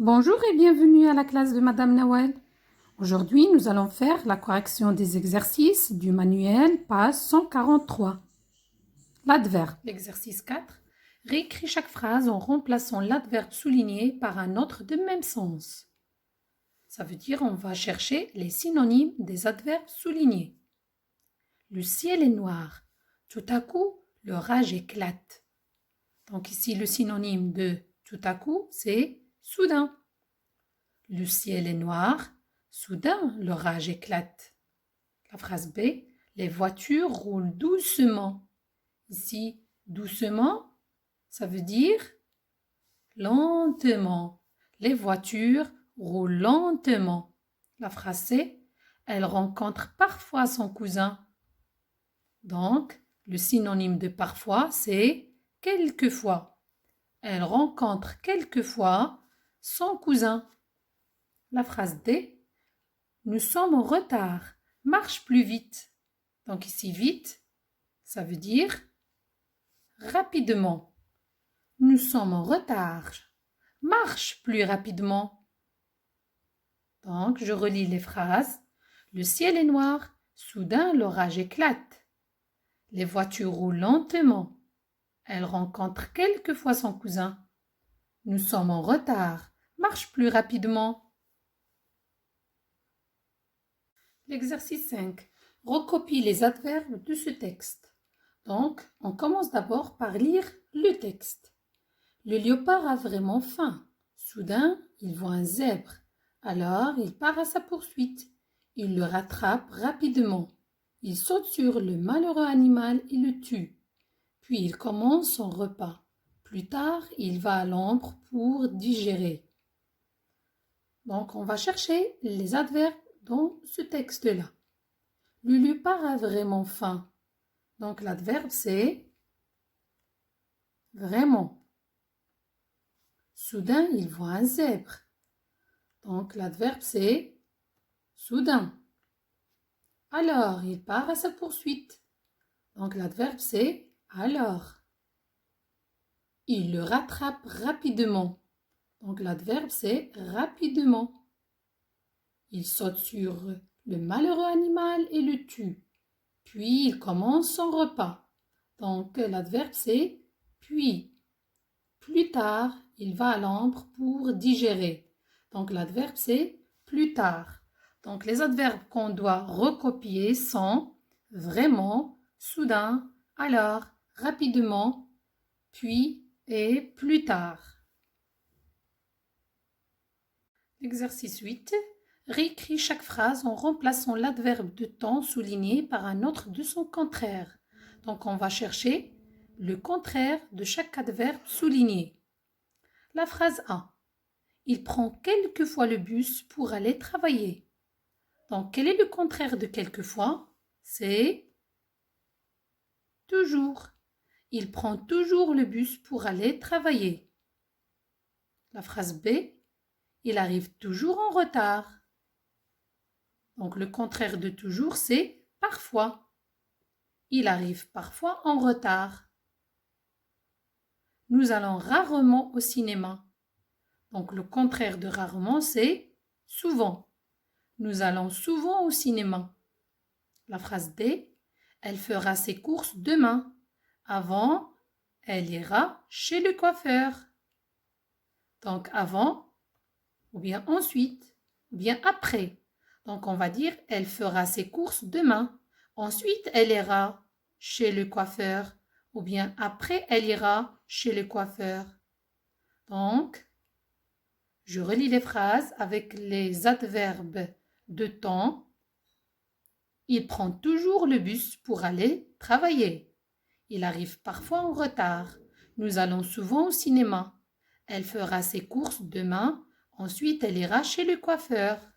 Bonjour et bienvenue à la classe de Madame Nawel. Aujourd'hui, nous allons faire la correction des exercices du manuel, page 143. L'adverbe. L'exercice 4. Réécris chaque phrase en remplaçant l'adverbe souligné par un autre de même sens. Ça veut dire on va chercher les synonymes des adverbes soulignés. Le ciel est noir. Tout à coup, l'orage éclate. Donc ici, le synonyme de tout à coup, c'est soudain. Le ciel est noir. Soudain, l'orage éclate. La phrase B. Les voitures roulent doucement. Ici, doucement, ça veut dire lentement. Les voitures roulent lentement. La phrase C. Elle rencontre parfois son cousin. Donc, le synonyme de parfois, c'est quelquefois. Elle rencontre quelquefois son cousin. La phrase D. Nous sommes en retard. Marche plus vite. Donc ici, vite, ça veut dire rapidement. Nous sommes en retard. Marche plus rapidement. Donc, je relis les phrases. Le ciel est noir. Soudain, l'orage éclate. Les voitures roulent lentement. Elle rencontre quelquefois son cousin. Nous sommes en retard. Marche plus rapidement. L'exercice 5. Recopie les adverbes de ce texte. Donc, on commence d'abord par lire le texte. Le léopard a vraiment faim. Soudain, il voit un zèbre. Alors, il part à sa poursuite. Il le rattrape rapidement. Il saute sur le malheureux animal et le tue. Puis il commence son repas. Plus tard, il va à l'ombre pour digérer. Donc, on va chercher les adverbes dans ce texte-là. Le léopard a vraiment faim. Donc, l'adverbe, c'est vraiment. Soudain, il voit un zèbre. Donc, l'adverbe, c'est soudain. Alors, il part à sa poursuite. Donc, l'adverbe, c'est alors. Il le rattrape rapidement. Donc, l'adverbe, c'est rapidement. Il saute sur le malheureux animal et le tue. Puis, il commence son repas. Donc, l'adverbe, c'est puis. Plus tard, il va à l'ombre pour digérer. Donc, l'adverbe, c'est plus tard. Donc, les adverbes qu'on doit recopier sont vraiment, soudain, alors, rapidement, puis et plus tard. Exercice 8. Réécris chaque phrase en remplaçant l'adverbe de temps souligné par un autre de son contraire. Donc, on va chercher le contraire de chaque adverbe souligné. La phrase A. Il prend quelquefois le bus pour aller travailler. Donc, quel est le contraire de quelquefois? C'est toujours. Il prend toujours le bus pour aller travailler. La phrase B. Il arrive toujours en retard. Donc, le contraire de toujours, c'est parfois. Il arrive parfois en retard. Nous allons rarement au cinéma. Donc, le contraire de rarement, c'est souvent. Nous allons souvent au cinéma. La phrase D. Elle fera ses courses demain. Avant, elle ira chez le coiffeur. Donc, avant, ou bien ensuite, ou bien après. Donc, on va dire elle fera ses courses demain. Ensuite, elle ira chez le coiffeur. Ou bien après, elle ira chez le coiffeur. Donc, je relis les phrases avec les adverbes de temps. Il prend toujours le bus pour aller travailler. Il arrive parfois en retard. Nous allons souvent au cinéma. Elle fera ses courses demain. Ensuite, elle ira chez le coiffeur.